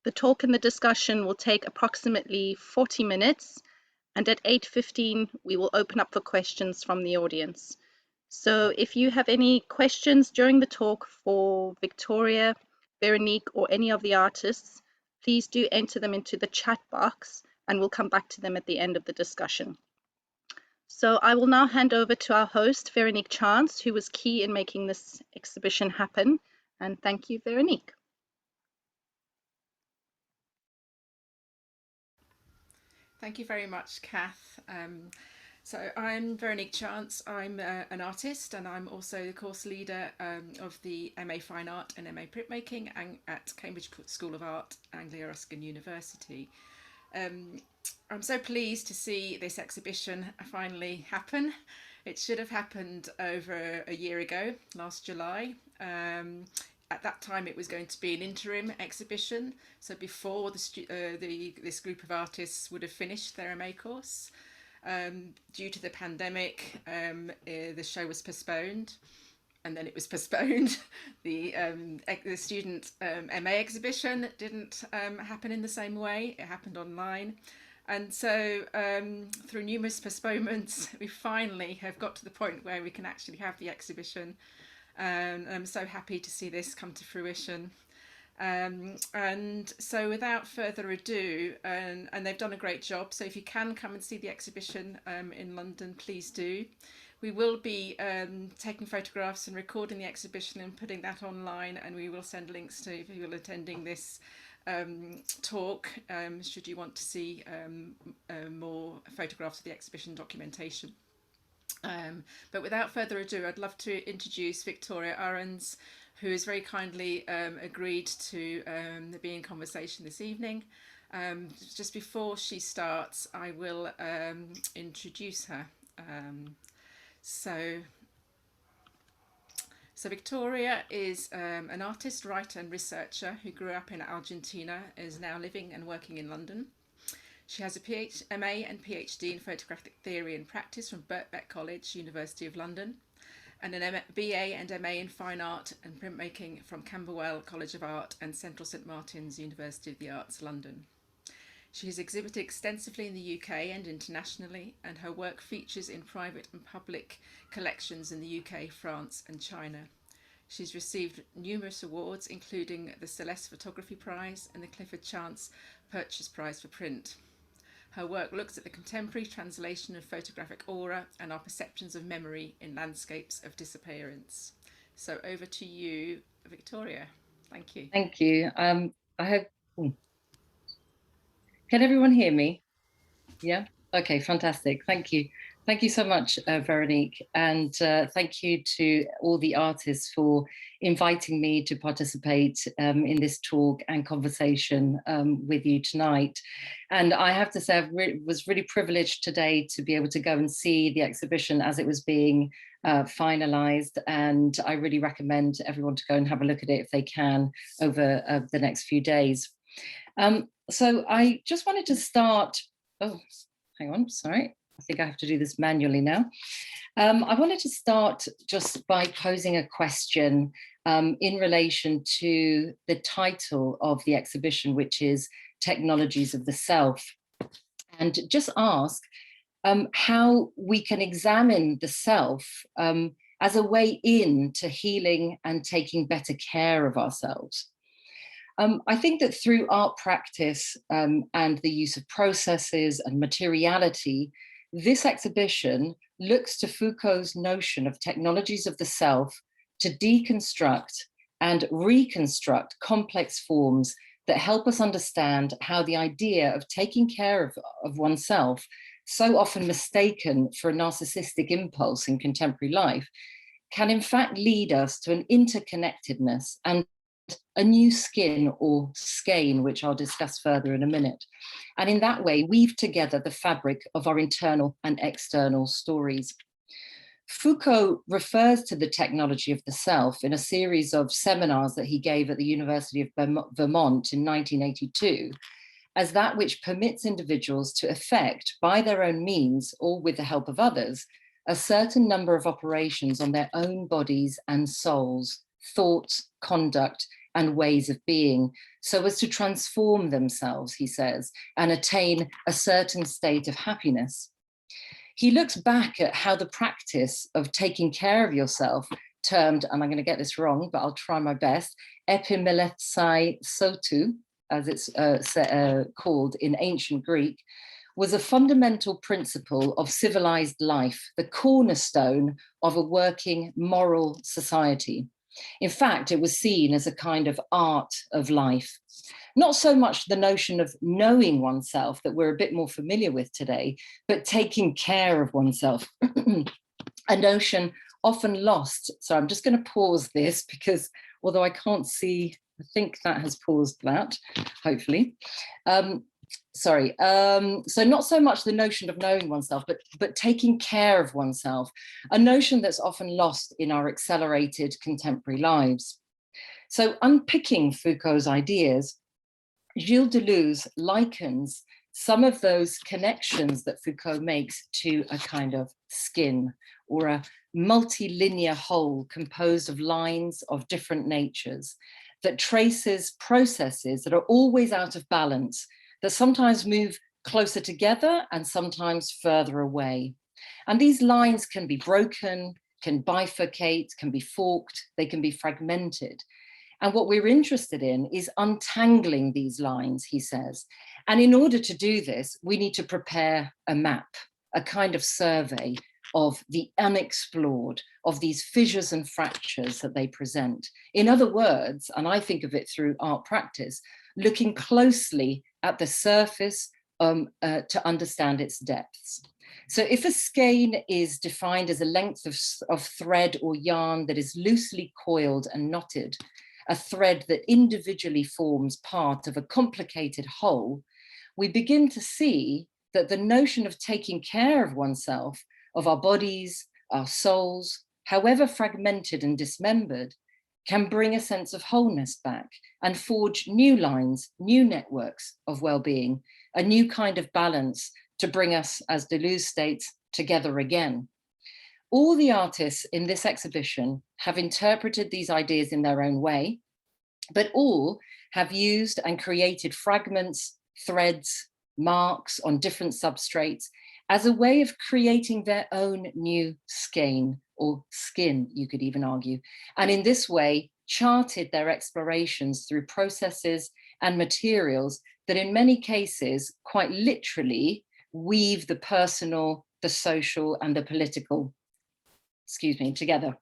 the talk and the discussion will take approximately 40 minutes, and at 8:15 we will open up for questions from the audience. So if you have any questions during the talk for Victoria, Veronique, or any of the artists, please do enter them into the chat box and we'll come back to them at the end of the discussion. So I will now hand over to our host, Veronique Chance, who was key in making this exhibition happen. And thank you, Veronique. Thank you very much, Kath. So I'm Veronique Chance. I'm an artist, and I'm also the course leader of the MA Fine Art and MA Printmaking at Cambridge School of Art, Anglia Ruskin University. I'm so pleased to see this exhibition finally happen. It should have happened over a year ago, last July. At that time, it was going to be an interim exhibition, so before this group of artists would have finished their MA course. Due to the pandemic, the show was postponed, and then it was postponed. The student MA exhibition didn't happen in the same way. It happened online. And so through numerous postponements, we finally have got to the point where we can actually have the exhibition. And I'm so happy to see this come to fruition. And so without further ado, and they've done a great job, so if you can come and see the exhibition in London, please do. We will be taking photographs and recording the exhibition and putting that online, and we will send links to people attending this talk should you want to see more photographs of the exhibition documentation. But without further ado, I'd love to introduce Victoria Ahrens, who has very kindly agreed to be in conversation this evening. Just before she starts, I will introduce her. So Victoria is an artist, writer and researcher who grew up in Argentina, is now living and working in London. She has a MA and PhD in photographic theory and practice from Birkbeck College, University of London, and an BA and MA in fine art and printmaking from Camberwell College of Art and Central St Martin's, University of the Arts, London. She has exhibited extensively in the UK and internationally, and her work features in private and public collections in the UK, France and China. She's received numerous awards, including the Celeste Photography Prize and the Clifford Chance Purchase Prize for Print. Her work looks at the contemporary translation of photographic aura and our perceptions of memory in landscapes of disappearance. So over to you, Victoria. Thank you. Thank you. I hope. Can everyone hear me? Yeah. Okay. Fantastic. Thank you. Thank you so much, Veronique, and thank you to all the artists for inviting me to participate in this talk and conversation with you tonight. And I have to say, I was really privileged today to be able to go and see the exhibition as it was being finalized, and I really recommend everyone to go and have a look at it if they can over the next few days. So I just wanted to start, oh, hang on, sorry. I think I have to do this manually now. I wanted to start just by posing a question in relation to the title of the exhibition, which is Technologies of the Self, and just ask how we can examine the self as a way in to healing and taking better care of ourselves. I think that through art practice and the use of processes and materiality, this exhibition looks to Foucault's notion of technologies of the self to deconstruct and reconstruct complex forms that help us understand how the idea of taking care of oneself, so often mistaken for a narcissistic impulse in contemporary life, can in fact lead us to an interconnectedness and a new skin or skein, which I'll discuss further in a minute. And in that way, weave together the fabric of our internal and external stories. Foucault refers to the technology of the self in a series of seminars that he gave at the University of Vermont in 1982 as that which permits individuals to effect, by their own means or with the help of others, a certain number of operations on their own bodies and souls thought, conduct, and ways of being, so as to transform themselves, he says, and attain a certain state of happiness. He looks back at how the practice of taking care of yourself, termed, and I'm going to get this wrong, but I'll try my best, epimeletai sotu, as it's called in ancient Greek, was a fundamental principle of civilized life, the cornerstone of a working moral society. In fact, it was seen as a kind of art of life. Not so much the notion of knowing oneself that we're a bit more familiar with today, but taking care of oneself, a notion often lost. So I'm just going to pause this because although I can't see, I think that has paused that, hopefully. So not so much the notion of knowing oneself, but taking care of oneself, a notion that's often lost in our accelerated contemporary lives. So unpicking Foucault's ideas, Gilles Deleuze likens some of those connections that Foucault makes to a kind of skin, or a multilinear whole composed of lines of different natures that traces processes that are always out of balance, that sometimes move closer together and sometimes further away. And these lines can be broken, can bifurcate, can be forked, they can be fragmented. And what we're interested in is untangling these lines, he says. And in order to do this, we need to prepare a map, a kind of survey of the unexplored, of these fissures and fractures that they present. In other words, and I think of it through art practice, looking closely at the surface to understand its depths. So if a skein is defined as a length of thread or yarn that is loosely coiled and knotted, a thread that individually forms part of a complicated whole, we begin to see that the notion of taking care of oneself, of our bodies, our souls, however fragmented and dismembered, can bring a sense of wholeness back and forge new lines, new networks of well-being, a new kind of balance to bring us, as Deleuze states, together again. All the artists in this exhibition have interpreted these ideas in their own way, but all have used and created fragments, threads, marks on different substrates as a way of creating their own new skein, or skin, you could even argue, and in this way charted their explorations through processes and materials that in many cases quite literally weave the personal, the social, and the political, together.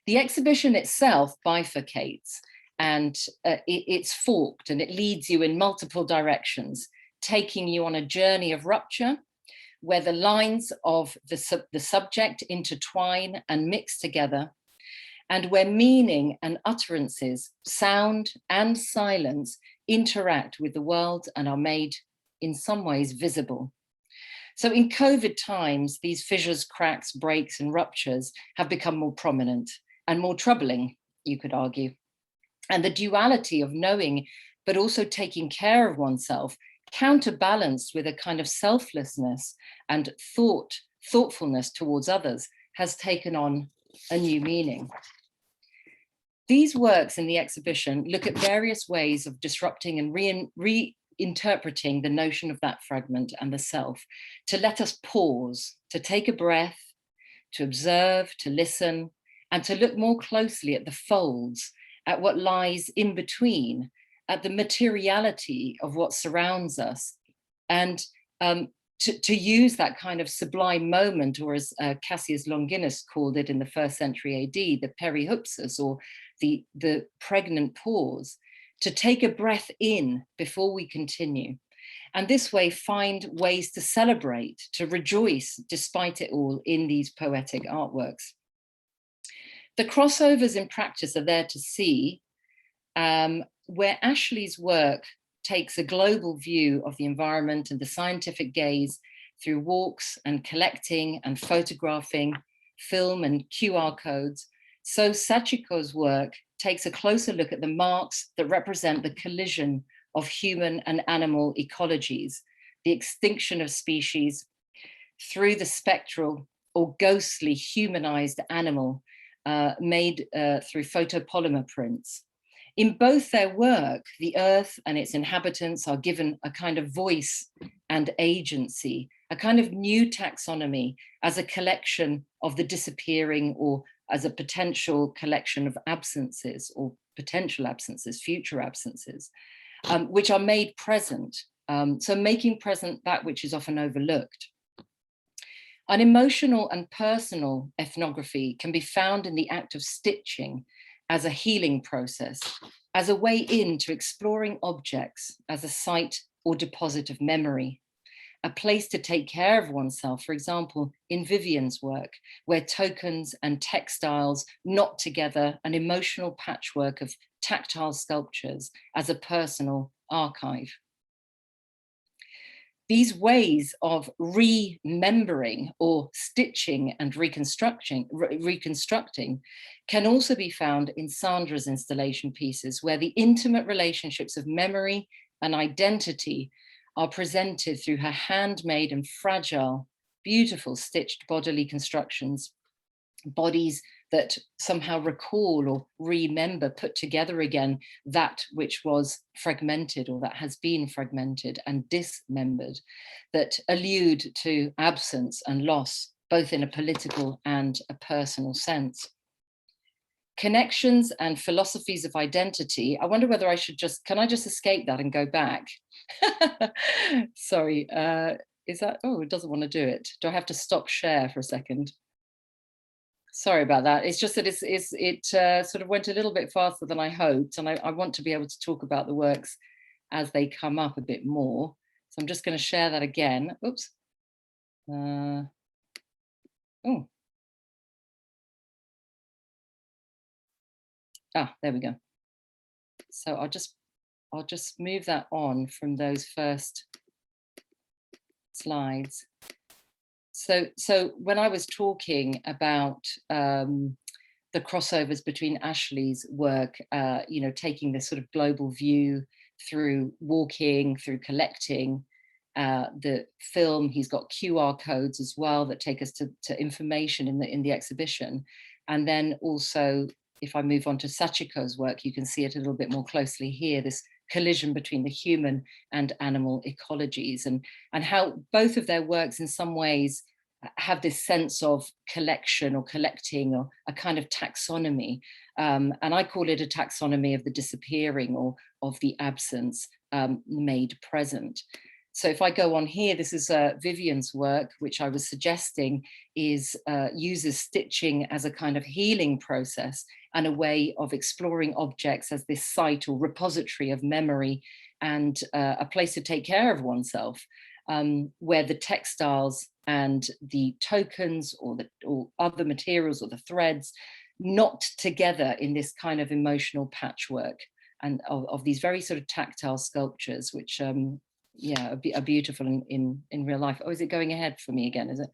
The exhibition itself bifurcates, and it's forked, and it leads you in multiple directions, taking you on a journey of rupture, where the lines of the subject intertwine and mix together, and where meaning and utterances, sound and silence, interact with the world and are made in some ways visible. So in COVID times, these fissures, cracks, breaks, and ruptures have become more prominent and more troubling, you could argue. And the duality of knowing, but also taking care of oneself, counterbalanced with a kind of selflessness and thoughtfulness towards others, has taken on a new meaning. These works in the exhibition look at various ways of disrupting and reinterpreting the notion of that fragment and the self, to let us pause, to take a breath, to observe, to listen, and to look more closely at the folds, at what lies in between, at the materiality of what surrounds us, and to use that kind of sublime moment, or as Cassius Longinus called it in the 1st century AD, the perihoupsis, or the pregnant pause, to take a breath in before we continue. And this way find ways to celebrate, to rejoice despite it all in these poetic artworks. The crossovers in practice are there to see, where Ashley's work takes a global view of the environment and the scientific gaze through walks and collecting and photographing, film and QR codes. So Sachiko's work takes a closer look at the marks that represent the collision of human and animal ecologies, the extinction of species through the spectral or ghostly humanized animal, made through photopolymer prints. In both their work, the earth and its inhabitants are given a kind of voice and agency, a kind of new taxonomy as a collection of the disappearing, or as a potential collection of absences, or potential absences, future absences, which are made present. So making present that which is often overlooked. An emotional and personal ethnography can be found in the act of stitching as a healing process, as a way into exploring objects as a site or deposit of memory, a place to take care of oneself, for example, in Vivian's work, where tokens and textiles knot together an emotional patchwork of tactile sculptures as a personal archive. These ways of remembering or stitching and reconstructing can also be found in Sandra's installation pieces, where the intimate relationships of memory and identity are presented through her handmade and fragile, beautiful stitched bodily constructions, bodies that somehow recall or remember, put together again, that which was fragmented or that has been fragmented and dismembered, that allude to absence and loss, both in a political and a personal sense. Connections and philosophies of identity. I wonder whether I should can I just escape that and go back? Sorry, is that, oh, it doesn't want to do it. Do I have to stop share for a second? Sorry about that. It's just that it sort of went a little bit faster than I hoped, and I want to be able to talk about the works as they come up a bit more. So I'm just going to share that again. Oops. Oh. Ah, there we go. So I'll just move that on from those first slides. So when I was talking about the crossovers between Ashley's work, taking this sort of global view through walking, through collecting, the film, he's got QR codes as well that take us to information in the exhibition. And then also, if I move on to Sachiko's work, you can see it a little bit more closely here, this collision between the human and animal ecologies, and how both of their works in some ways have this sense of collection or collecting, or a kind of taxonomy. And I call it a taxonomy of the disappearing, or of the absence made present. So if I go on here, this is Vivian's work, which I was suggesting uses stitching as a kind of healing process and a way of exploring objects as this site or repository of memory, and a place to take care of oneself, where the textiles and the tokens or other materials or the threads knot together in this kind of emotional patchwork, and of these very sort of tactile sculptures, which are beautiful in real life. Oh, is it going ahead for me again? Is it?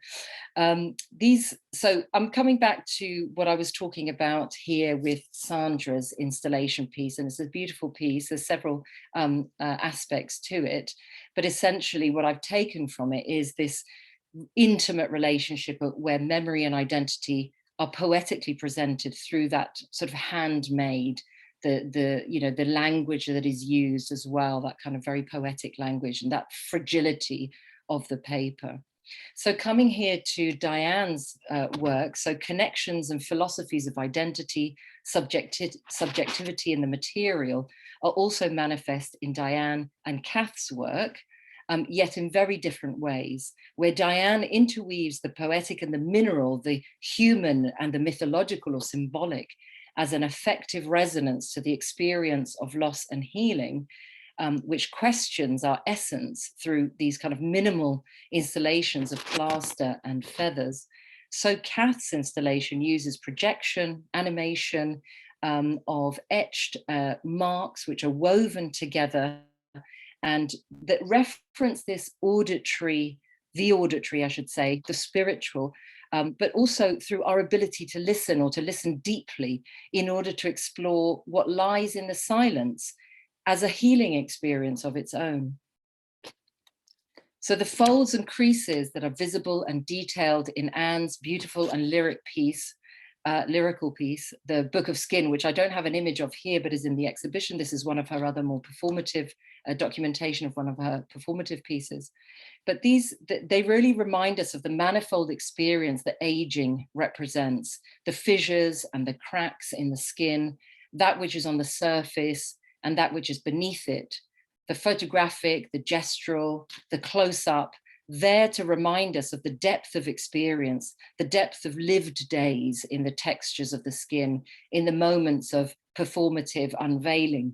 So I'm coming back to what I was talking about here with Sandra's installation piece, and it's a beautiful piece. There's several aspects to it, but essentially what I've taken from it is this intimate relationship where memory and identity are poetically presented through that sort of handmade, the language that is used as well, that kind of very poetic language, and that fragility of the paper. So coming here to Diane's work, so connections and philosophies of identity, subjectivity in the material are also manifest in Diane and Kath's work, yet in very different ways, where Diane interweaves the poetic and the mineral, the human and the mythological or symbolic, as an effective resonance to the experience of loss and healing, which questions our essence through these kind of minimal installations of plaster and feathers. So Kath's installation uses projection, animation of etched marks, which are woven together and that reference this auditory, I should say, the spiritual, but also through our ability to listen, or to listen deeply, in order to explore what lies in the silence as a healing experience of its own. So the folds and creases that are visible and detailed in Anne's beautiful and lyric piece lyrical piece, The Book of Skin, which I don't have an image of here, but is in the exhibition. This is one of her other more performative documentation of one of her performative pieces. But they really remind us of the manifold experience that aging represents, the fissures and the cracks in the skin, that which is on the surface and that which is beneath it, the photographic, the gestural, the close-up, there to remind us of the depth of experience, the depth of lived days in the textures of the skin, in the moments of performative unveiling.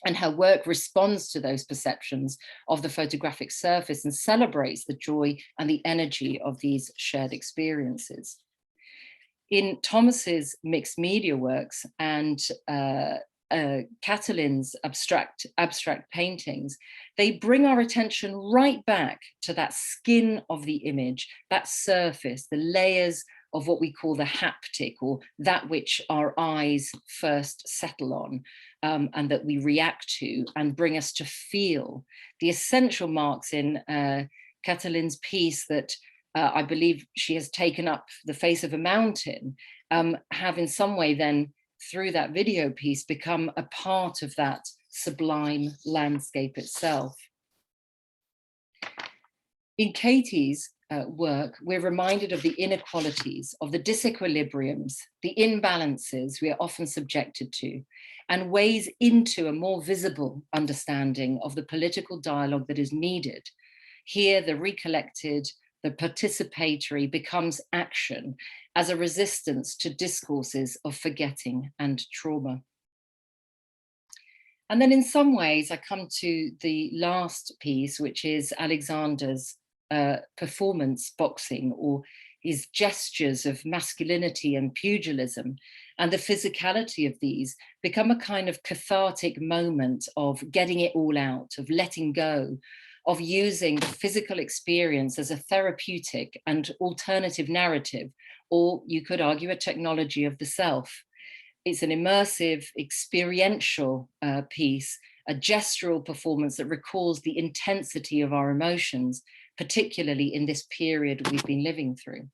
And her work responds to those perceptions of the photographic surface and celebrates the joy and the energy of these shared experiences. In Thomas's mixed media works and Catalin's abstract paintings, they bring our attention right back to that skin of the image, that surface, the layers of what we call the haptic, or that which our eyes first settle on and that we react to and bring us to feel. The essential marks in Catalin's piece that I believe she has taken up the face of a mountain, have in some way then, through that video piece, become a part of that sublime landscape itself. In Katie's work, we're reminded of the inequalities, of the disequilibriums, the imbalances we are often subjected to, and ways into a more visible understanding of the political dialogue that is needed. Here, the recollected, the participatory becomes action as a resistance to discourses of forgetting and trauma. And then in some ways, I come to the last piece, which is Alexander's performance boxing, or his gestures of masculinity and pugilism, and the physicality of these become a kind of cathartic moment of getting it all out, of letting go, of using the physical experience as a therapeutic and alternative narrative, or you could argue a technology of the self. It's an immersive, experiential piece, a gestural performance that recalls the intensity of our emotions, particularly in this period we've been living through.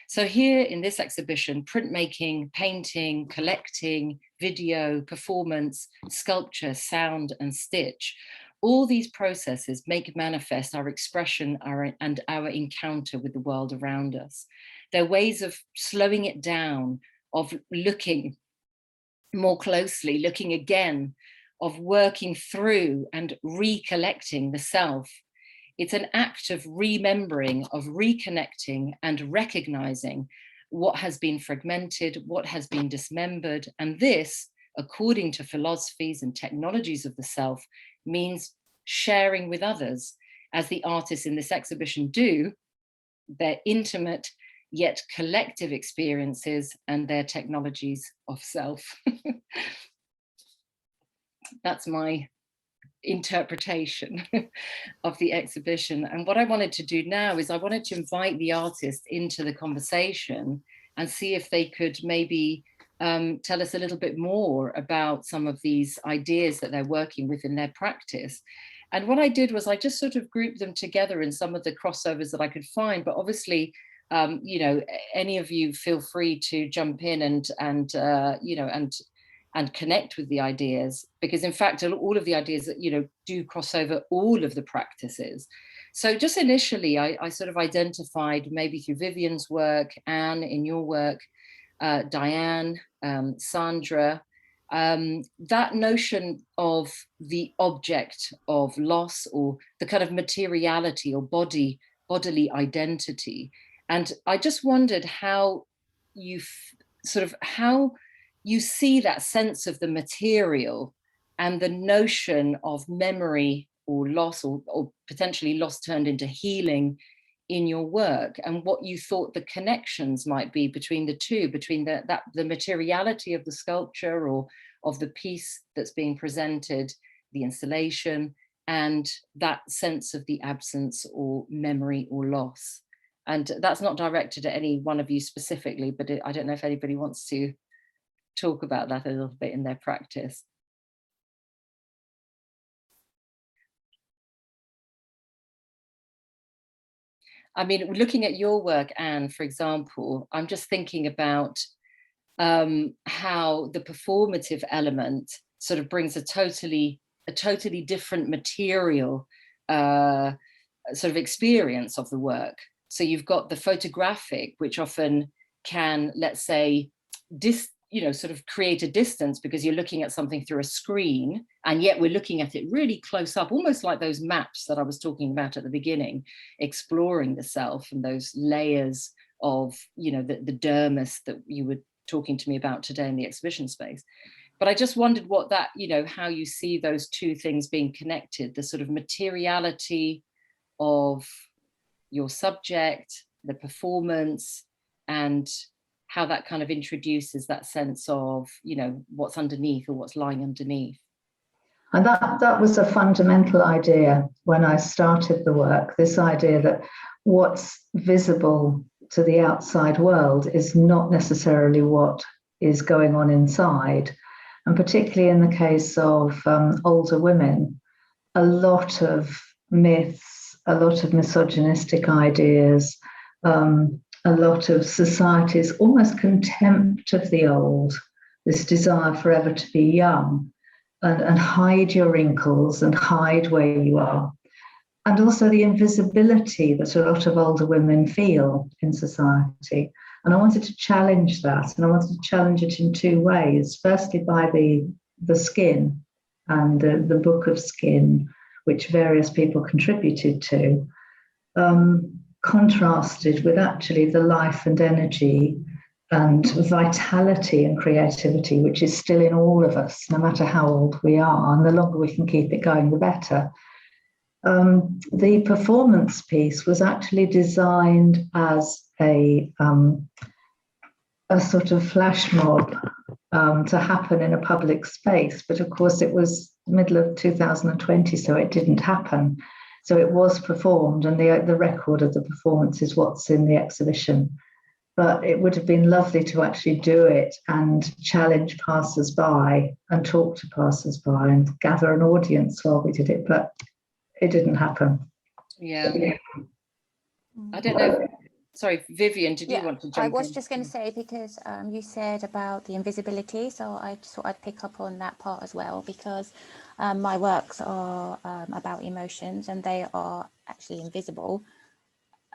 So here in this exhibition, printmaking, painting, collecting, video, performance, sculpture, sound, and stitch, all these processes make manifest our expression and our encounter with the world around us. They're ways of slowing it down, of looking more closely, looking again, of working through and recollecting the self. It's an act of remembering, of reconnecting and recognizing what has been fragmented, what has been dismembered. And this, according to philosophies and technologies of the self, means sharing with others, as the artists in this exhibition do, their intimate yet collective experiences and their technologies of self. That's my interpretation of the exhibition. And what I wanted to do now is I wanted to invite the artists into the conversation and see if they could maybe tell us a little bit more about some of these ideas that they're working with in their practice. And what I did was I just sort of grouped them together in some of the crossovers that I could find, but obviously, you know, any of you feel free to jump in and you know, and connect with the ideas, because in fact, all of the ideas that, you know, do cross over all of the practices. So just initially, I sort of identified, maybe through Vivian's work, Anne in your work, Diane, Sandra, that notion of the object of loss, or the kind of materiality or bodily identity. And I just wondered how you how you see that sense of the material and the notion of memory or loss, or potentially loss turned into healing in your work, and what you thought the connections might be between the two, between the materiality of the sculpture or of the piece that's being presented, the installation, and that sense of the absence or memory or loss. And that's not directed at any one of you specifically, but I don't know if anybody wants to talk about that a little bit in their practice. I mean, looking at your work, Anne, for example, I'm just thinking about how the performative element sort of brings a totally different material sort of experience of the work. So you've got the photographic, which often can, let's say, sort of create a distance because you're looking at something through a screen, and yet we're looking at it really close up, almost like those maps that I was talking about at the beginning, exploring the self and those layers of, the dermis that you were talking to me about today in the exhibition space. But I just wondered what that, how you see those two things being connected, the sort of materiality of your subject, the performance, and how that kind of introduces that sense of, what's underneath or what's lying underneath. And that was a fundamental idea when I started the work, this idea that what's visible to the outside world is not necessarily what is going on inside. And particularly in the case of older women, a lot of myths, a lot of misogynistic ideas, a lot of society's almost contempt of the old, this desire forever to be young and hide your wrinkles and hide where you are. And also the invisibility that a lot of older women feel in society. And I wanted to challenge that, and I wanted to challenge it in two ways. Firstly, by the skin and the book of skin, which various people contributed to, contrasted with actually the life and energy and vitality and creativity, which is still in all of us, no matter how old we are. And the longer we can keep it going, the better. The performance piece was actually designed as a sort of flash mob to happen in a public space. But of course, it was the middle of 2020, so it didn't happen. So it was performed, and the record of the performance is what's in the exhibition. But it would have been lovely to actually do it and challenge passers-by and talk to passers-by and gather an audience while we did it, but it didn't happen. Yeah. I don't know. Sorry, Vivian, did you want to jump in? I was just going to say, because you said about the invisibility, so I just thought I'd pick up on that part as well, because my works are about emotions, and they are actually invisible.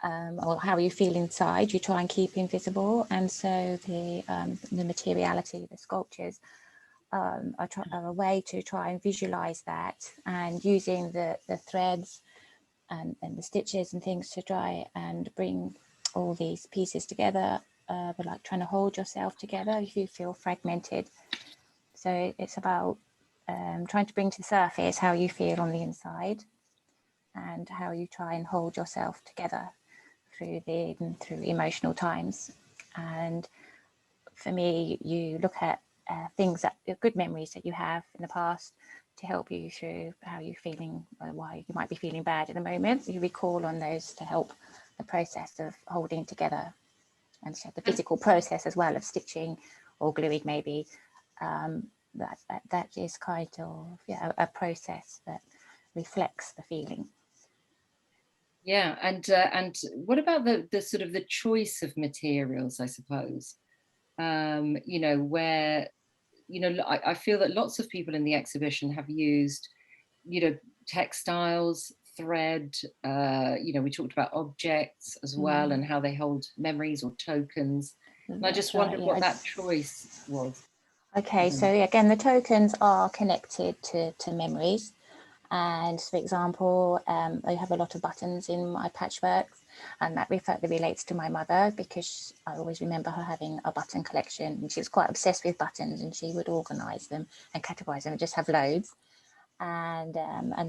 Or how you feel inside, you try and keep invisible. And so the materiality, the sculptures, are a way to try and visualize that, and using the threads and the stitches and things to try and bring all these pieces together, but like trying to hold yourself together if you feel fragmented. So it's about trying to bring to the surface how you feel on the inside and how you try and hold yourself together through emotional times. And for me, you look at things that good memories that you have in the past to help you through how you're feeling, why you might be feeling bad at the moment. You recall on those to help the process of holding together, and so the physical process as well of stitching or gluing maybe. That is kind of a process that reflects the feeling. Yeah, and what about the sort of the choice of materials, I suppose? Where, I feel that lots of people in the exhibition have used, textiles, thread, we talked about objects as well, and how they hold memories or tokens. And I just wondered what that choice was. Okay, so again, the tokens are connected to memories. And for example, I have a lot of buttons in my patchworks, and that relates to my mother, because I always remember her having a button collection, and she was quite obsessed with buttons, and she would organise them and categorise them and just have loads. And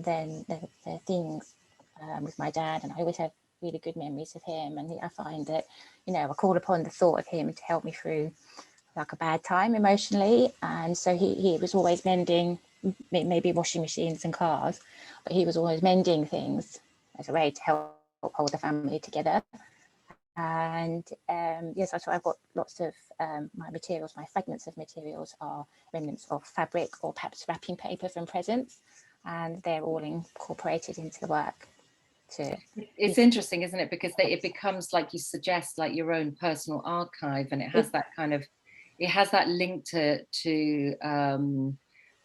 then the things with my dad, and I always have really good memories of him, and I find that, I call upon the thought of him to help me through like a bad time emotionally. And so he was always mending, maybe washing machines and cars, but he was always mending things as a way to help hold the family together. And yes, so I've got lots of my materials, my fragments of materials are remnants of fabric or perhaps wrapping paper from presents, and they're all incorporated into the work. to. It's interesting, isn't it? Because it becomes, like you suggest, like your own personal archive, and it has that kind of, it has that link to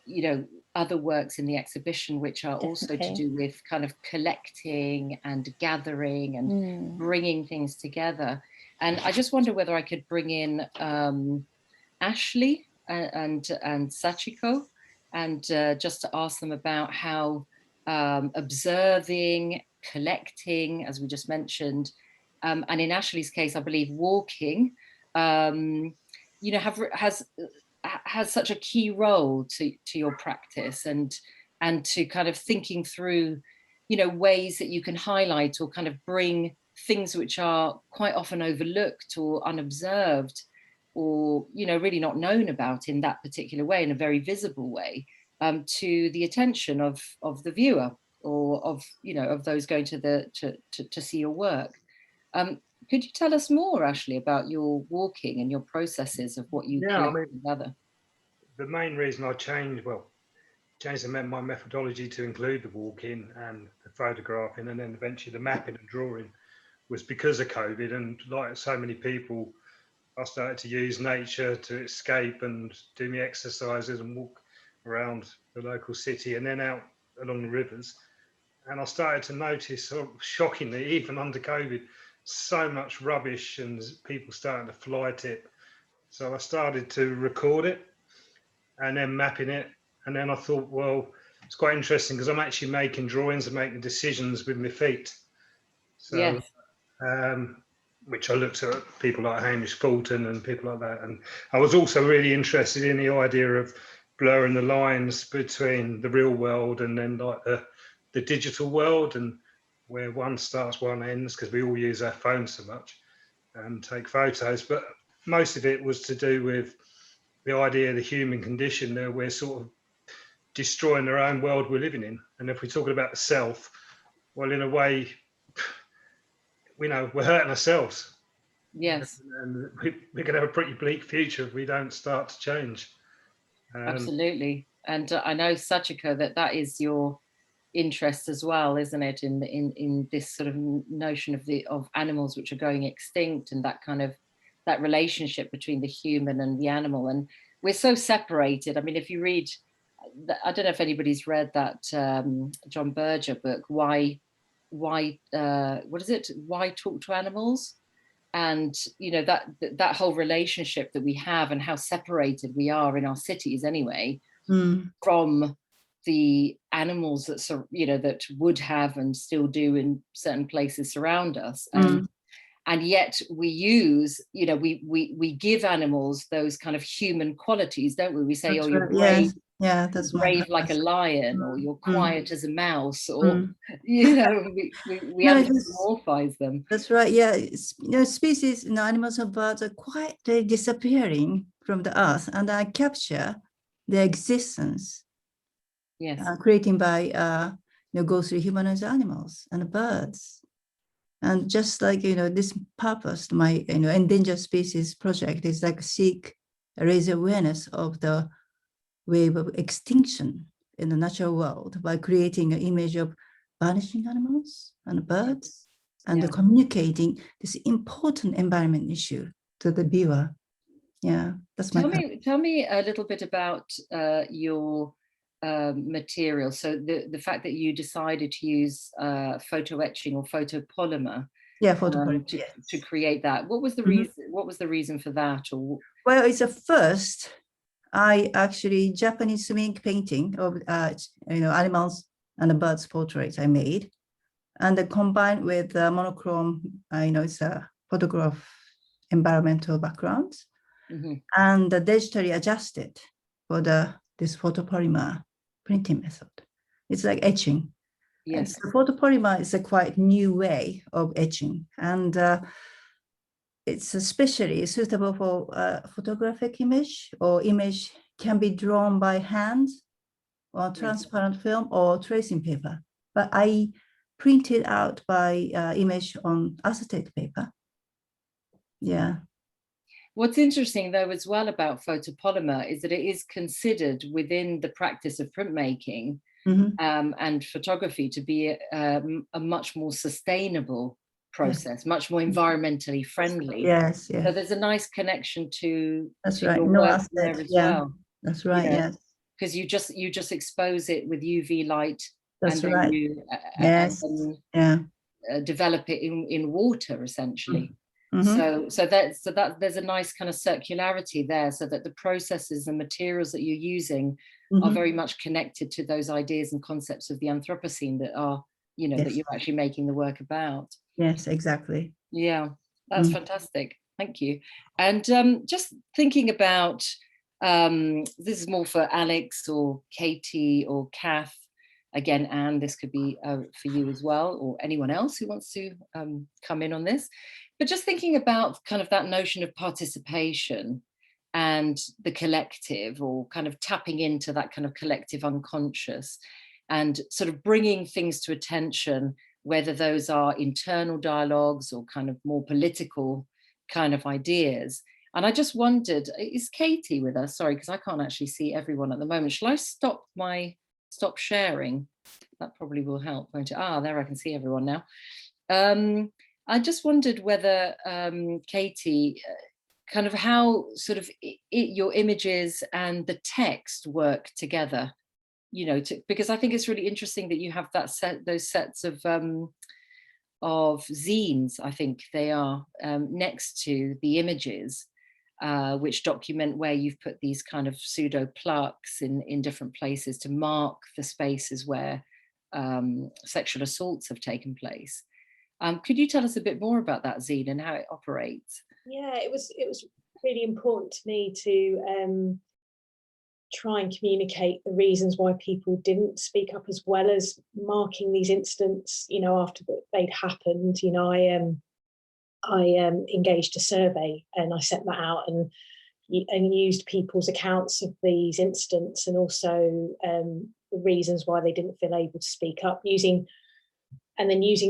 you know, other works in the exhibition, which are also to do with kind of collecting and gathering and bringing things together. And I just wonder whether I could bring in Ashley and Sachiko, and just to ask them about how observing, collecting, as we just mentioned, and in Ashley's case, I believe walking, you know, has such a key role to your practice, and to kind of thinking through, you know, ways that you can highlight or kind of bring things which are quite often overlooked or unobserved, or, you know, really not known about in that particular way, in a very visible way, to the attention of the viewer, or of, you know, of those going to see your work. Could you tell us more, Ashley, about your walking and your processes of what you collect together? The main reason I changed my methodology to include the walking and the photographing, and then eventually the mapping and drawing, was because of COVID. And like so many people, I started to use nature to escape and do my exercises and walk around the local city and then out along the rivers. And I started to notice, sort of shockingly, even under COVID, so much rubbish and people starting to fly tip. So I started to record it and then mapping it. And then I thought, well, it's quite interesting because I'm actually making drawings and making decisions with my feet. So, yes. Which I looked at people like Hamish Fulton and people like that. And I was also really interested in the idea of blurring the lines between the real world and then like the digital world, and where one starts, one ends, because we all use our phones so much and take photos. But most of it was to do with the idea of the human condition, that we're sort of destroying our own world we're living in. And if we're talking about the self, well, in a way, we know we're hurting ourselves. Yes. And we're going to have a pretty bleak future if we don't start to change. Absolutely. And I know, Sachiko, that is your interest as well, isn't it, in this sort of notion of animals which are going extinct, and that kind of, that relationship between the human and the animal. And we're so separated. I mean, if you read, I don't know if anybody's read that John Berger book, why what is it, Why Talk to Animals? And, you know, that whole relationship that we have, and how separated we are in our cities anyway from the animals that, you know, that would have and still do in certain places surround us. And yet we use, you know, we give animals those kind of human qualities, don't we? We say, That's oh, you're right. brave, yeah, that's brave like a lion, or you're quiet as a mouse, or you know, we anthropomorphize them. That's right. Yeah, you know, species, you know, animals and birds are quietly disappearing from the earth, and I capture their existence. Yes. Created by you know, ghostly humanized animals and birds. And just like, you know, this purpose, my, you know, endangered species project is like raise awareness of the wave of extinction in the natural world by creating an image of vanishing animals and birds, and communicating this important environment issue to the viewer. Yeah, that's my tell me a little bit about your material. So the fact that you decided to use photo etching or photopolymer, to create that. What was the reason? What was the reason for that? Or well, it's a first. I actually Japanese swing painting of you know, animals and the birds portraits I made, and combined with monochrome. You know, it's a photograph environmental background, and digitally adjusted for this photopolymer printing method. It's like etching. Yes. And so photopolymer is a quite new way of etching, and it's especially suitable for photographic image, or image can be drawn by hand on transparent film or tracing paper. But I printed out by image on acetate paper. Yeah. What's interesting, though, as well about photopolymer is that it is considered within the practice of printmaking and photography to be a much more sustainable process, much more environmentally friendly. Yes, yes. So there's a nice connection to, That's right. your No work asset, there as yeah. well. That's right. You know, Yes. because you just expose it with UV light, That's and then right. you Yes. and Yeah. then develop it in water essentially. Mm-hmm. So that there's a nice kind of circularity there, so that the processes and materials that you're using are very much connected to those ideas and concepts of the Anthropocene that are, you know, that you're actually making the work about. Yes, exactly. Yeah, that's fantastic. Thank you. And just thinking about, this is more for Alex or Katie or Kath. Again, Anne, this could be for you as well, or anyone else who wants to come in on this. But just thinking about kind of that notion of participation and the collective, or kind of tapping into that kind of collective unconscious, and sort of bringing things to attention, whether those are internal dialogues or kind of more political kind of ideas. And I just wondered, is Katie with us? Sorry, because I can't actually see everyone at the moment. Shall I stop sharing? That probably will help, won't it? Ah, there I can see everyone now. I just wondered whether, Katie, kind of how sort of your images and the text work together, you know, because I think it's really interesting that you have those sets of zines, I think they are, next to the images, which document where you've put these kind of pseudo plaques in different places to mark the spaces where sexual assaults have taken place. Could you tell us a bit more about that zine and how it operates? Yeah, it was really important to me to try and communicate the reasons why people didn't speak up, as well as marking these incidents, you know, after they'd happened. You know, I engaged a survey and I sent that out and used people's accounts of these incidents, and also the reasons why they didn't feel able to speak up, using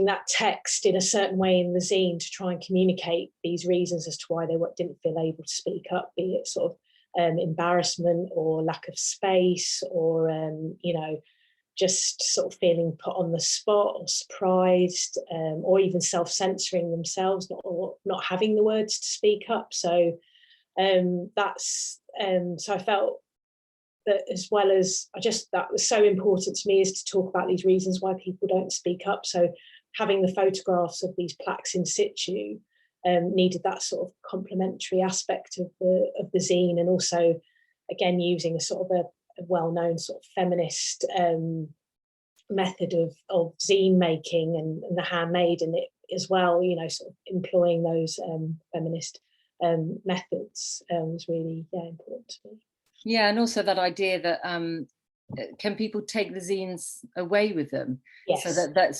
that text in a certain way in the zine to try and communicate these reasons as to why they didn't feel able to speak up, be it sort of embarrassment or lack of space, or you know, just sort of feeling put on the spot or surprised, or even self-censoring themselves, not having the words to speak up. So so I felt that, as well as that was so important to me, is to talk about these reasons why people don't speak up. So having the photographs of these plaques in situ needed that sort of complementary aspect of the zine, and also again using a sort of a well-known sort of feminist method of zine making and the handmade in it as well, you know, sort of employing those feminist methods was really important to me. Yeah, and also that idea that can people take the zines away with them? Yes. So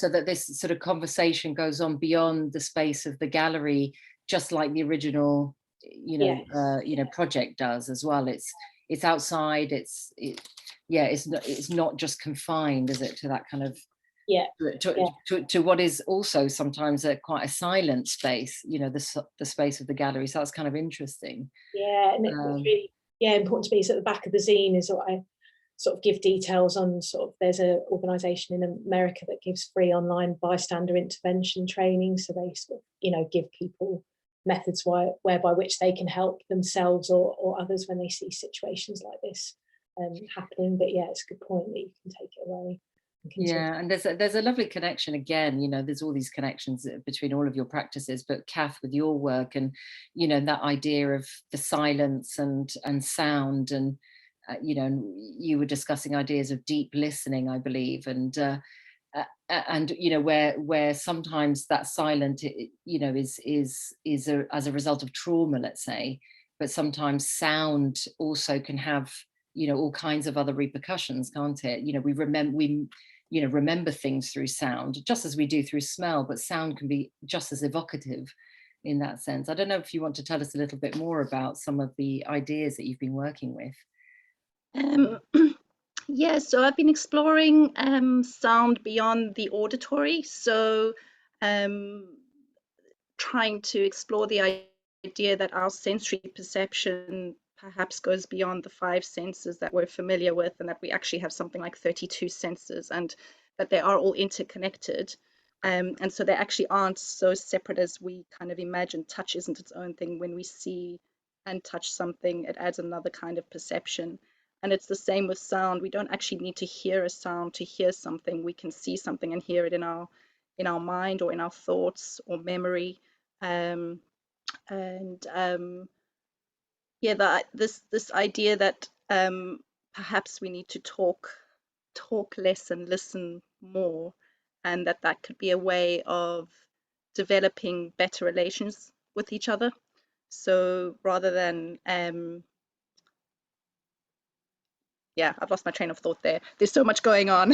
that this sort of conversation goes on beyond the space of the gallery, just like the original, you know, Yes. project does as well. It's outside. It's not just confined, is it, to that kind of to what is also sometimes quite a silent space, you know, the space of the gallery. So that's kind of interesting. Yeah, and it was really important to me. So at the back of the zine is what I sort of give details on. Sort of, there's an organisation in America that gives free online bystander intervention training. So they sort of, you know, give people methods whereby which they can help themselves or others when they see situations like this happening. But yeah, it's a good point that you can take it away. Yeah, and there's a lovely connection again, you know, there's all these connections between all of your practices, but Kath, with your work, and you know, that idea of the silence and sound, and you know, and you were discussing ideas of deep listening, I believe, and you know, where sometimes that silent, you know, is as a result of trauma, let's say, but sometimes sound also can have, you know, all kinds of other repercussions, can't it? You know, we remember things through sound, just as we do through smell, but sound can be just as evocative in that sense. I don't know if you want to tell us a little bit more about some of the ideas that you've been working with. Yeah, so I've been exploring sound beyond the auditory. So trying to explore the idea that our sensory perception perhaps goes beyond the 5 senses that we're familiar with, and that we actually have something like 32 senses, and that they are all interconnected. And so they actually aren't so separate as we kind of imagine. Touch isn't its own thing. When we see and touch something, it adds another kind of perception. And it's the same with sound. We don't actually need to hear a sound to hear something. We can see something and hear it in our mind or in our thoughts or memory. Yeah, this idea that perhaps we need to talk less and listen more, and that could be a way of developing better relations with each other. So rather than yeah, I've lost my train of thought there. There's so much going on.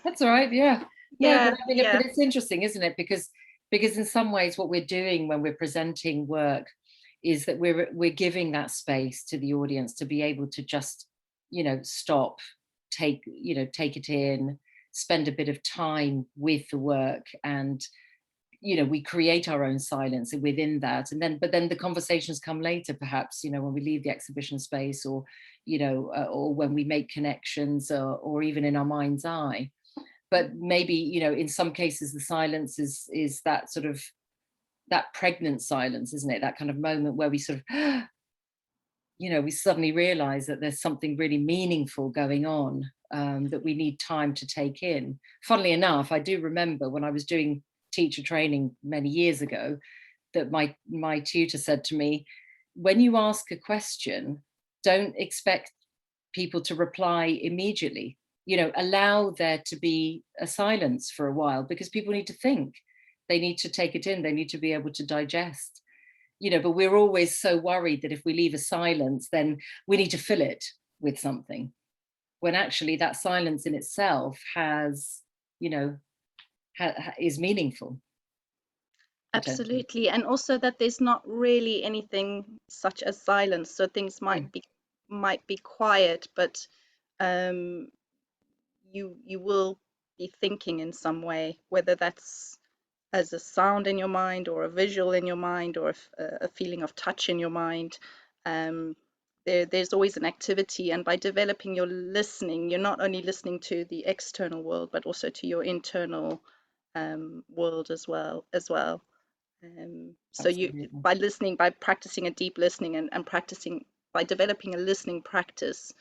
That's all right. Yeah. No, Yeah, but I mean, but it's interesting, isn't it? Because in some ways what we're doing when we're presenting work is that we're giving that space to the audience to be able to just, you know, stop, take it in, spend a bit of time with the work, and, you know, we create our own silence within that. And then, but then the conversations come later, perhaps, you know, when we leave the exhibition space, or, you know, or when we make connections, or even in our mind's eye. But maybe, you know, in some cases, the silence is that sort of, that pregnant silence, isn't it? That kind of moment where we sort of, you know, we suddenly realize that there's something really meaningful going on, that we need time to take in. Funnily enough, I do remember when I was doing teacher training many years ago, that my tutor said to me, when you ask a question, don't expect people to reply immediately. You know, allow there to be a silence for a while, because people need to think. They need to take it in. They need to be able to digest. You know, but we're always so worried that if we leave a silence, then we need to fill it with something. When actually that silence in itself has, you know, is meaningful. absolutely. And also that there's not really anything such as silence. So things might be quiet, but you will be thinking in some way, whether that's as a sound in your mind, or a visual in your mind, or a feeling of touch in your mind. There's always an activity, and by developing your listening, you're not only listening to the external world, but also to your internal world as well. So you, by practicing a deep listening, and practicing, by developing a listening practice,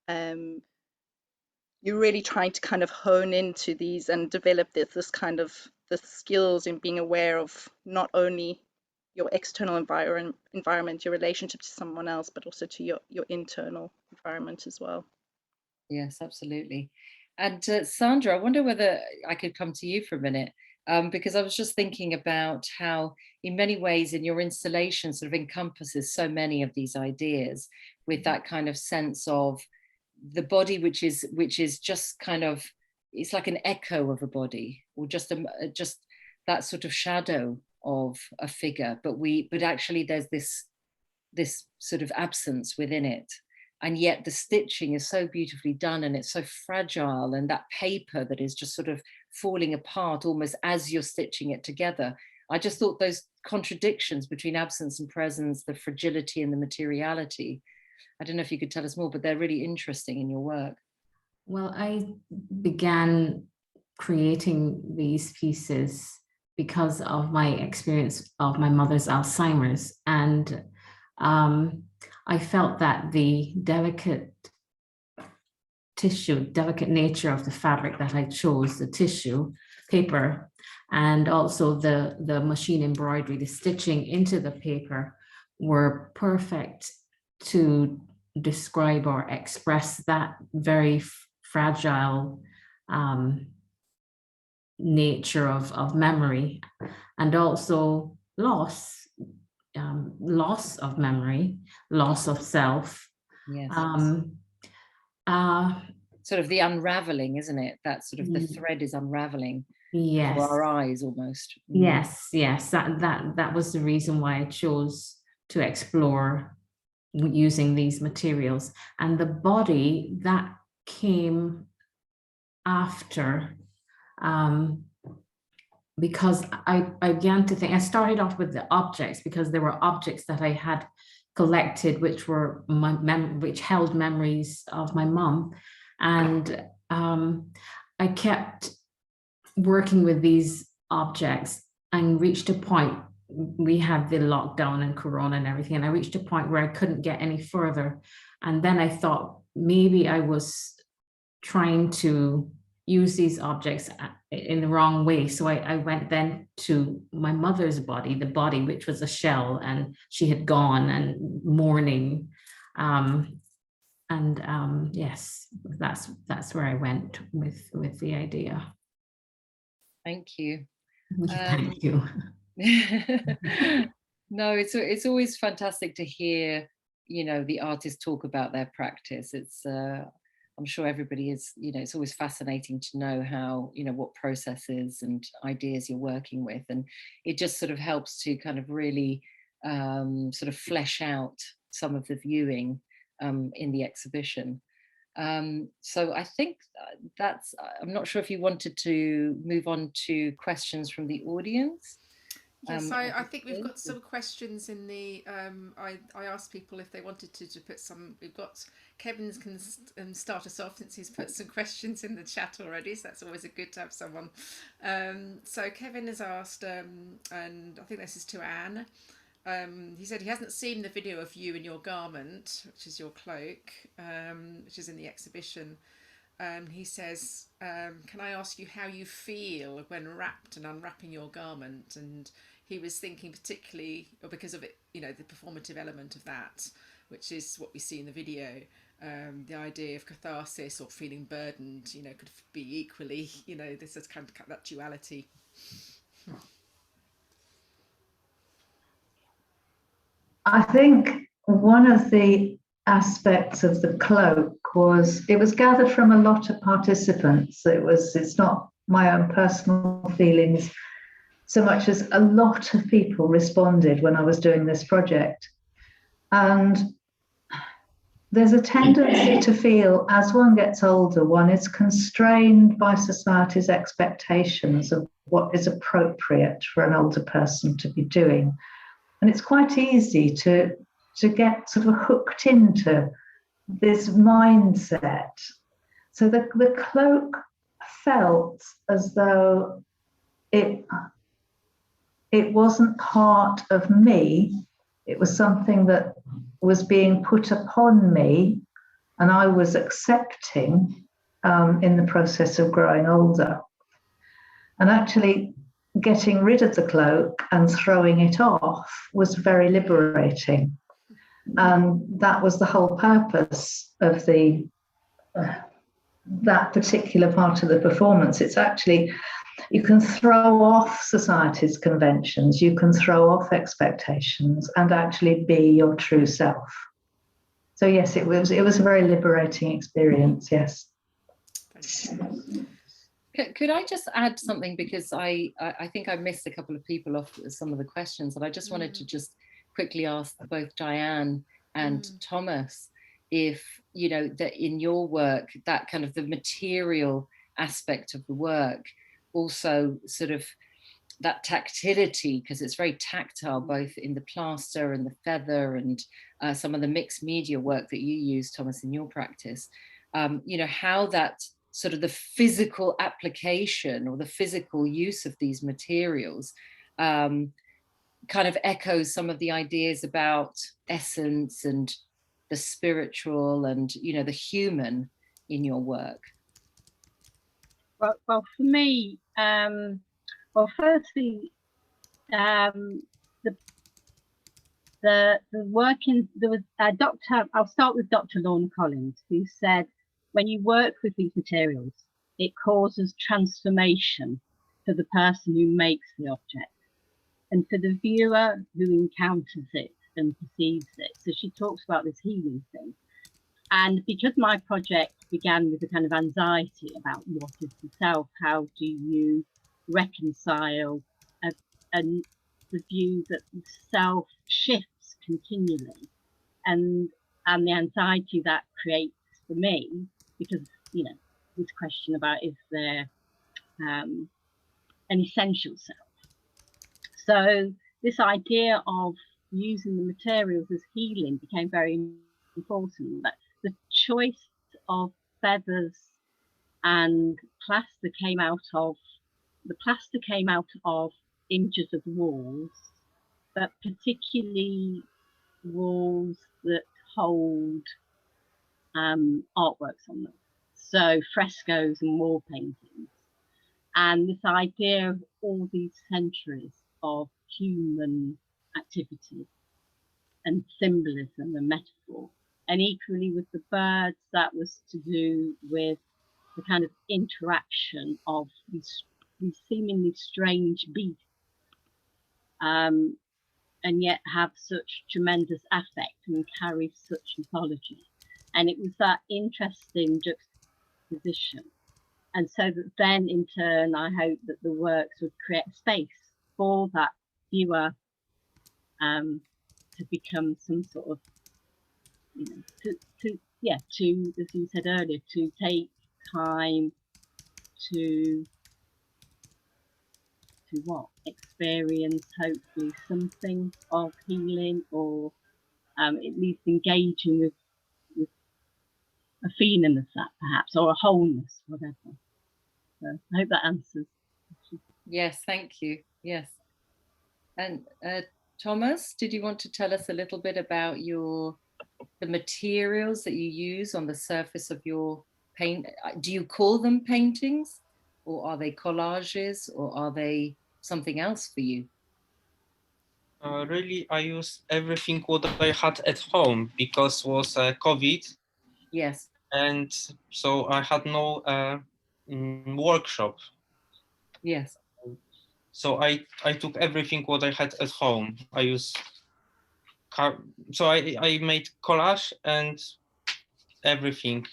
you're really trying to kind of hone into these and develop this kind of the skills in being aware of not only your external environment, your relationship to someone else, but also to your internal environment as well. Yes, absolutely. And Sandra, I wonder whether I could come to you for a minute, because I was just thinking about how, in many ways, in your installation sort of encompasses so many of these ideas, with that kind of sense of the body, which is just kind of, it's like an echo of a body, or just that sort of shadow of a figure, but actually there's this sort of absence within it. And yet the stitching is so beautifully done, and it's so fragile, and that paper that is just sort of falling apart almost as you're stitching it together. I just thought those contradictions between absence and presence, the fragility and the materiality, I don't know if you could tell us more, but they're really interesting in your work. Well, I began creating these pieces because of my experience of my mother's Alzheimer's, and I felt that the delicate nature of the fabric that I chose, the tissue paper, and also the machine embroidery, the stitching into the paper, were perfect to describe or express that very fragile nature of memory, and also loss of memory, loss of self. Yes. Sort of the unraveling, isn't it? That sort of the thread is unraveling. Yes. For our eyes almost. Yes. That was the reason why I chose to explore using these materials. And the body, that came after, because I began to think, I started off with the objects because there were objects that I had collected, which were which held memories of my mum. And I kept working with these objects and reached a point, we had the lockdown and Corona and everything, and I reached a point where I couldn't get any further. And then I thought maybe I was trying to use these objects in the wrong way. So I went then to my mother's body, the body which was a shell, and she had gone, and mourning. Yes, that's where I went with the idea. Thank you. Thank you. No, it's always fantastic to hear, you know, the artists talk about their practice. It's I'm sure everybody is, you know, it's always fascinating to know how, you know, what processes and ideas you're working with, and it just sort of helps to kind of really sort of flesh out some of the viewing in the exhibition. So I think that's, I'm not sure if you wanted to move on to questions from the audience. Yes, I think we've got some questions in the, I asked people if they wanted to put some, we've got, Kevin's can start us off since he's put some questions in the chat already, so that's always a good to have someone. So Kevin has asked, and I think this is to Anne, he said he hasn't seen the video of you in your garment, which is your cloak, which is in the exhibition. He says, can I ask you how you feel when wrapped and unwrapping your garment? And he was thinking particularly, or because of it, you know, the performative element of that, which is what we see in the video, the idea of catharsis or feeling burdened, you know, could be equally, you know, this is kind of that duality. I think one of the aspects of the cloak was it was gathered from a lot of participants. It's not my own personal feelings so much as a lot of people responded when I was doing this project. And there's a tendency to feel as one gets older, one is constrained by society's expectations of what is appropriate for an older person to be doing. And it's quite easy to get sort of hooked into this mindset. So the cloak felt as though it wasn't part of me. It was something that was being put upon me, and I was accepting in the process of growing older. And actually, getting rid of the cloak and throwing it off was very liberating. And that was the whole purpose of that particular part of the performance. It's actually, you can throw off society's conventions, you can throw off expectations and actually be your true self. So yes, it was a very liberating experience, yes. Could I just add something, because I think I missed a couple of people off some of the questions, and I just wanted to just quickly ask both Diane and Thomas if, you know, that in your work, that kind of the material aspect of the work, also sort of that tactility, because it's very tactile, both in the plaster and the feather and some of the mixed media work that you use, Thomas, in your practice, you know, how that sort of the physical application or the physical use of these materials kind of echoes some of the ideas about essence and the spiritual and, you know, the human in your work. Well, for me, well, firstly, the work in, there was a doctor, I'll start with Dr. Lorna Collins, who said, when you work with these materials, it causes transformation for the person who makes the object and for the viewer who encounters it and perceives it. So she talks about this healing thing. And because my project began with a kind of anxiety about what is the self, how do you reconcile the view that the self shifts continually, and the anxiety that creates for me, because, you know, this question about is there an essential self. So this idea of using the materials as healing became very important. But the choice of feathers and plaster came out of images of walls, but particularly walls that hold artworks on them, so frescoes and wall paintings. And this idea of all these centuries of human activity and symbolism and metaphor. And equally with the birds, that was to do with the kind of interaction of these seemingly strange beasts, and yet have such tremendous affect and carry such mythology. And it was that interesting juxtaposition. And so that then in turn, I hope that the works would create space for that viewer to become some sort of, you know, to, as you said earlier, to take time to what? Experience hopefully something of healing, or at least engaging with a feeling of that perhaps, or a wholeness, whatever. So I hope that answers. Yes, thank you. Yes. And Thomas, did you want to tell us a little bit about the materials that you use on the surface of your paint? Do you call them paintings, or are they collages, or are they something else for you? Really, I use everything what I had at home because was COVID. Yes. And so I had no workshop. Yes. So I took everything what I had at home. So I made collage and everything.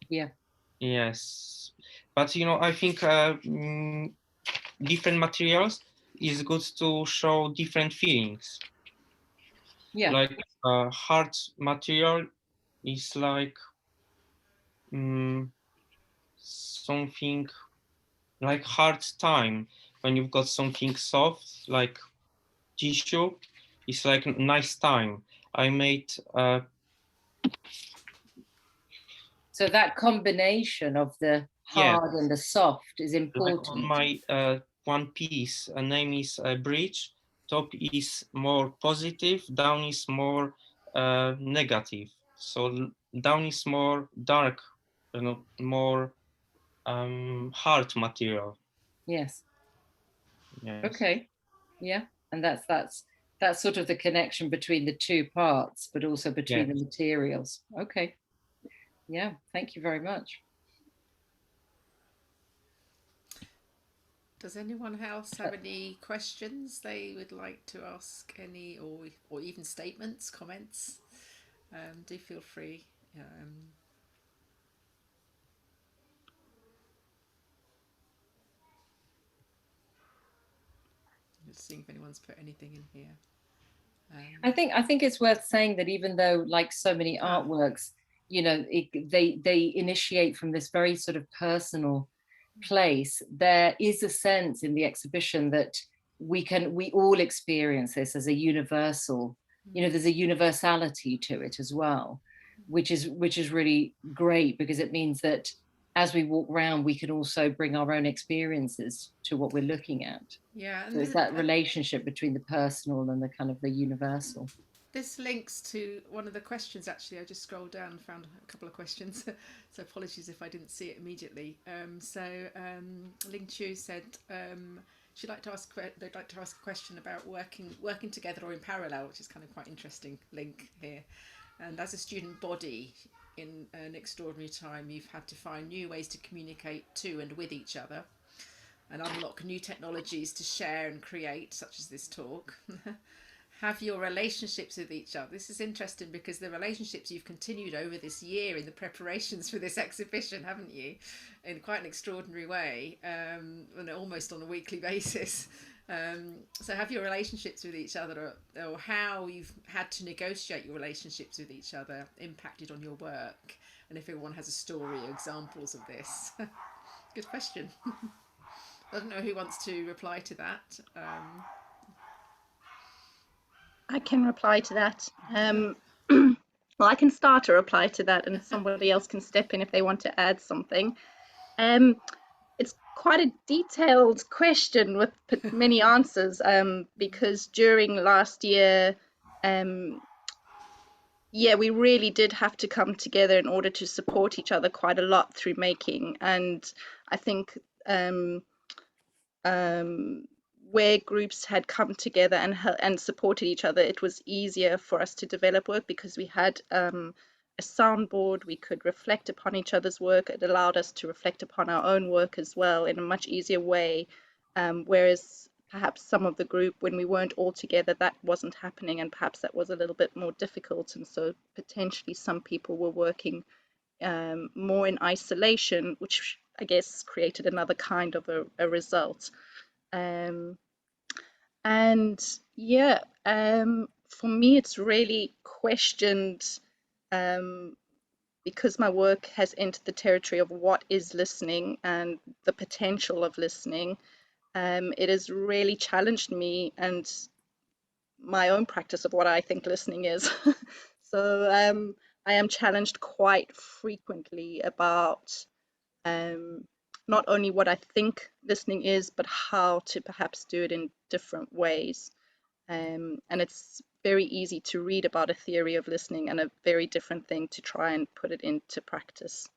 Yeah. Yes. But you know, I think different materials is good to show different feelings. Yeah. Like hard material is like something like hard time. When you've got something soft like tissue, it's like a nice time. I made so that combination of the hard and the soft is important. Like on my one piece, a name is bridge. Top is more positive, down is more negative. So down is more dark, you know, more hard material. Yes. Yes. Okay. Yeah, and that's sort of the connection between the two parts, but also between the materials. Okay. Yeah, thank you very much. Does anyone else have any questions they would like to ask, any or even statements, comments? Do feel free. Just seeing if anyone's put anything in here. I think it's worth saying that even though, like so many artworks, you know, they initiate from this very sort of personal place, there is a sense in the exhibition that we all experience this as a universal, you know, there's a universality to it as well, which is really great, because it means that as we walk around, we can also bring our own experiences to what we're looking at. Yeah, so it's that relationship between the personal and the kind of the universal. This links to one of the questions, actually. I just scrolled down and found a couple of questions, so apologies if I didn't see it immediately. Ling Chu said they'd like to ask a question about working together or in parallel, which is kind of quite interesting link here. And as a student body in an extraordinary time, you've had to find new ways to communicate to and with each other and unlock new technologies to share and create, such as this talk. Have your relationships with each other. This is interesting because the relationships you've continued over this year in the preparations for this exhibition, haven't you? In quite an extraordinary way, and almost on a weekly basis. So have your relationships with each other, or how you've had to negotiate your relationships with each other, impacted on your work? And if everyone has a story or examples of this. Good question. I don't know who wants to reply to that. I can reply to that. Well, I can start a reply to that, and somebody else can step in if they want to add something. It's quite a detailed question with many answers, because during last year, yeah, we really did have to come together in order to support each other quite a lot through making. And I think where groups had come together and supported each other, it was easier for us to develop work because we had a soundboard. We could reflect upon each other's work. It allowed us to reflect upon our own work as well in a much easier way, whereas perhaps some of the group, when we weren't all together, that wasn't happening, and perhaps that was a little bit more difficult, and so potentially some people were working more in isolation, which I guess created another kind of a result. And yeah, for me, it's really questioned, because my work has entered the territory of what is listening and the potential of listening. It has really challenged me and my own practice of what I think listening is. So I am challenged quite frequently about not only what I think listening is, but how to perhaps do it in different ways. And it's very easy to read about a theory of listening and a very different thing to try and put it into practice.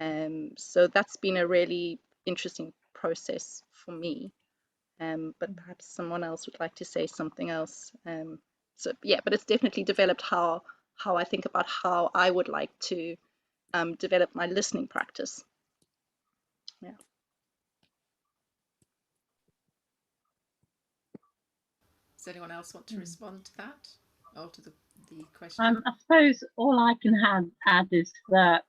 So that's been a really interesting process for me. But perhaps someone else would like to say something else. So yeah, but it's definitely developed how I think about how I would like to develop my listening practice. Yeah. Does anyone else want to respond to that or to the question? I suppose all I can add is that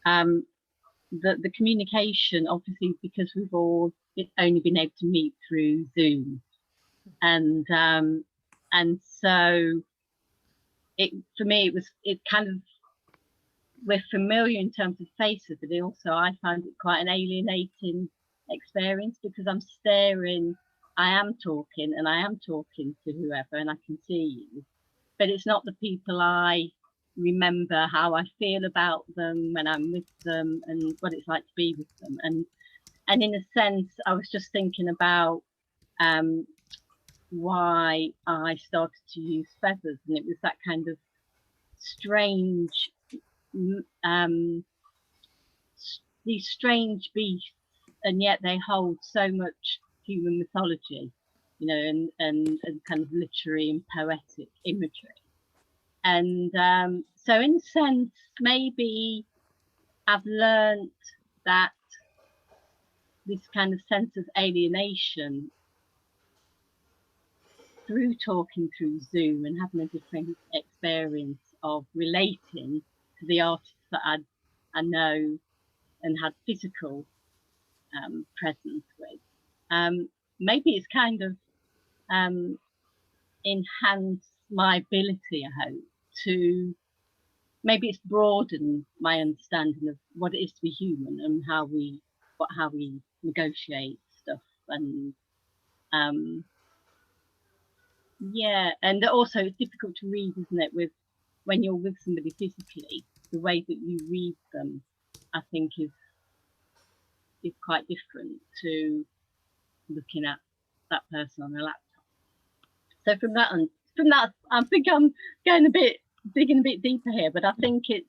the communication, obviously, because we've all only been able to meet through Zoom, and so for me it kind of, we're familiar in terms of faces, but also I find it quite an alienating experience because I'm staring. I am talking to whoever, and I can see you, but it's not the people I remember how I feel about them when I'm with them and what it's like to be with them. And in a sense, I was just thinking about why I started to use feathers, and it was that kind of strange, these strange beasts, and yet they hold so much human mythology, you know, and kind of literary and poetic imagery. And so in a sense, maybe I've learned that this kind of sense of alienation through talking through Zoom and having a different experience of relating to the artists that I know and had physical presence with. Maybe it's kind of enhanced my ability, I hope, to, maybe it's broadened my understanding of what it is to be human and how we negotiate stuff. And yeah, and also it's difficult to read, isn't it, when you're with somebody physically, the way that you read them, I think is quite different to looking at that person on a laptop. So from that, I think I'm digging a bit deeper here, but I think it's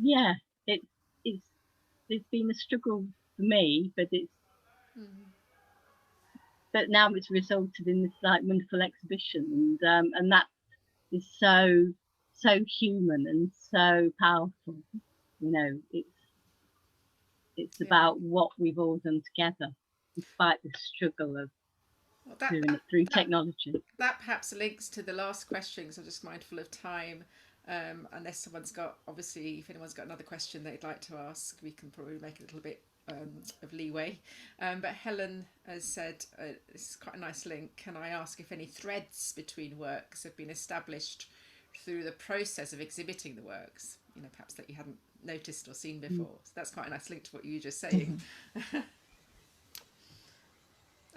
yeah, it's been a struggle for me, but but now it's resulted in this like wonderful exhibition, and that is so human and so powerful. You know, it's about what we've all done together, despite the struggle of doing it through technology. That perhaps links to the last question, because I'm just mindful of time. Unless someone's got, obviously, if anyone's got another question they'd like to ask, we can probably make a little bit of leeway. But Helen has said, this is quite a nice link, can I ask if any threads between works have been established through the process of exhibiting the works, you know, perhaps that you hadn't noticed or seen before? So that's quite a nice link to what you were just saying.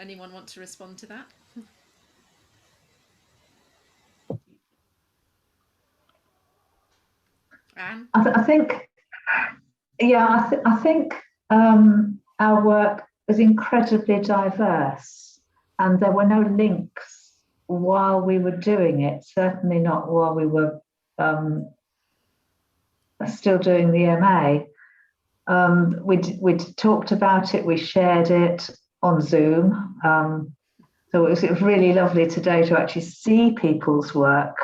Anyone want to respond to that? Anne? I think, yeah, I think our work is incredibly diverse, and there were no links while we were doing it, certainly not while we were still doing the MA. We talked about it, we shared it on Zoom. So it was really lovely today to actually see people's work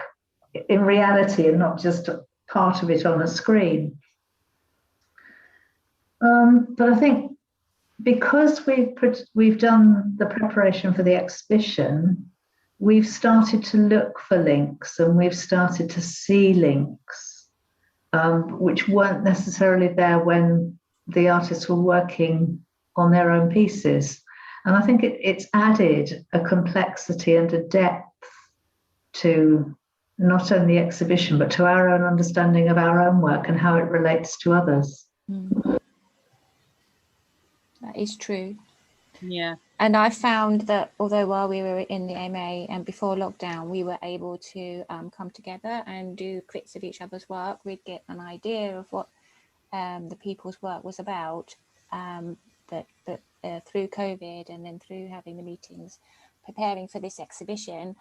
in reality and not just part of it on a screen. But I think because we've done the preparation for the exhibition, we've started to look for links and we've started to see links, which weren't necessarily there when the artists were working on their own pieces. And I think it's added a complexity and a depth to not only the exhibition, but to our own understanding of our own work and how it relates to others. That is true. Yeah. And I found that although while we were in the MA and before lockdown, we were able to come together and do crits of each other's work, we'd get an idea of what the people's work was about. Through COVID and then through having the meetings, preparing for this exhibition,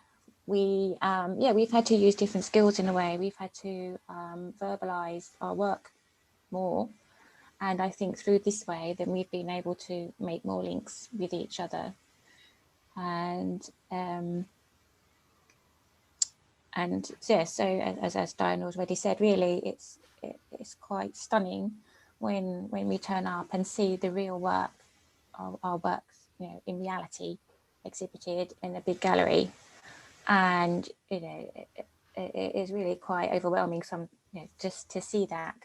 we've had to use different skills in a way. We've had to verbalize our work more. And I think through this way, then we've been able to make more links with each other. And yeah, so as Diane already said, really, it's quite stunning when we turn up and see the real work, our works, in reality, exhibited in a big gallery. And it is really quite overwhelming. Just to see that,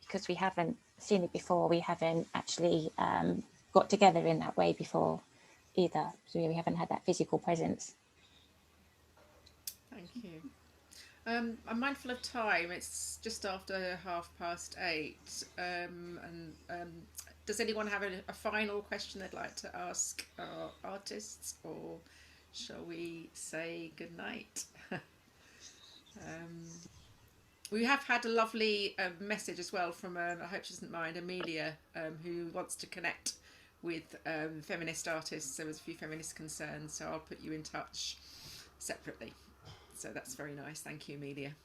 because we haven't seen it before, we haven't actually got together in that way before either. So we haven't had that physical presence. Thank you. I'm mindful of time. It's just after 8:30. Does anyone have a final question they'd like to ask our artists, or shall we say good night? We have had a lovely message as well from, I hope she doesn't mind, Amelia, who wants to connect with feminist artists. There was a few feminist concerns, so I'll put you in touch separately. So that's very nice. Thank you, Amelia.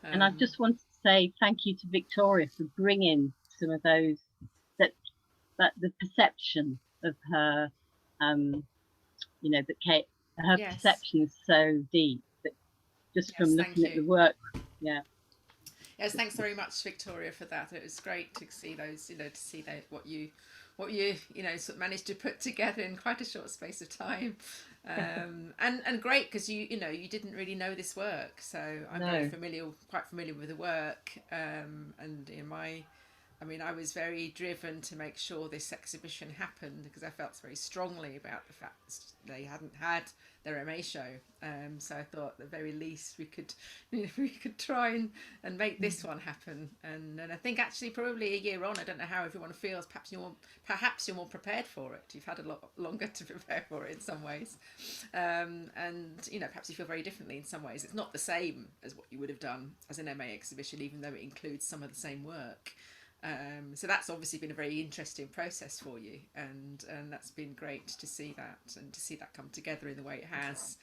And I just want to say thank you to Victoria for bringing some of those, that the perception of her, her Yes. perception is so deep that just from looking at the work. Yeah. Yes, thanks very much, Victoria, for that. It was great to see those, to see that what you sort of managed to put together in quite a short space of time, and great because you didn't really know this work, so I'm quite familiar with the work, and I was very driven to make sure this exhibition happened because I felt very strongly about the fact that they hadn't had their MA show. So I thought at the very least we could try and make this one happen. And I think actually probably a year on, I don't know how everyone feels. Perhaps you're more prepared for it. You've had a lot longer to prepare for it in some ways, and perhaps you feel very differently in some ways. It's not the same as what you would have done as an MA exhibition, even though it includes some of the same work. So that's obviously been a very interesting process for you, and that's been great to see that and to see that come together in the way it has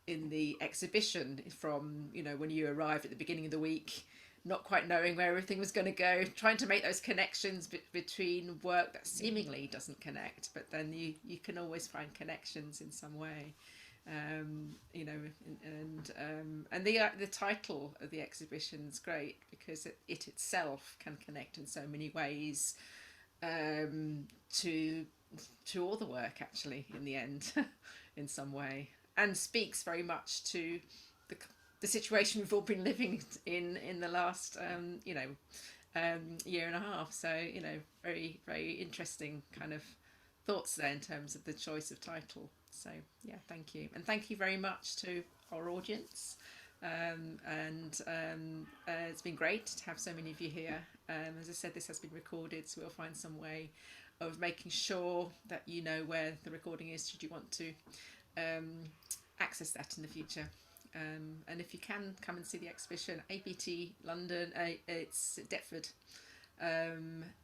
in the exhibition, from when you arrived at the beginning of the week, not quite knowing where everything was going to go, trying to make those connections between work that seemingly doesn't connect, but then you can always find connections in some way. The title of the exhibition is great because it itself can connect in so many ways to all the work actually in the end in some way, and speaks very much to the situation we've all been living in the last year and a half. So very, very interesting kind of thoughts there in terms of the choice of title. So yeah, thank you, and thank you very much to our audience, it's been great to have so many of you here. As I said, this has been recorded, so we'll find some way of making sure that you know where the recording is should you want to access that in the future. And if you can come and see the exhibition, APT London, it's at Deptford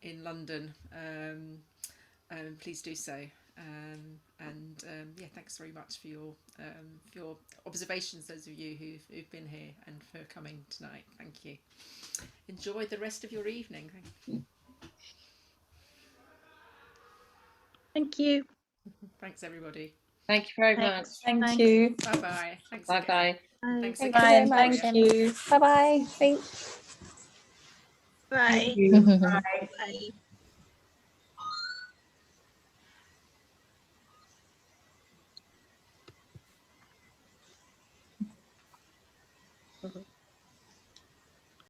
in London, please do so. Yeah, thanks very much for your observations, those of you who've been here, and for coming tonight. Thank you. Enjoy the rest of your evening. Thank you. Thank you. Thanks, everybody. Thank you very Thanks. much. Thank you. Bye-bye. Thanks Bye again. bye. Thanks Thank again. you very much. Thank Thank you. Bye bye. Thanks. Bye. Thank you. Bye. Bye.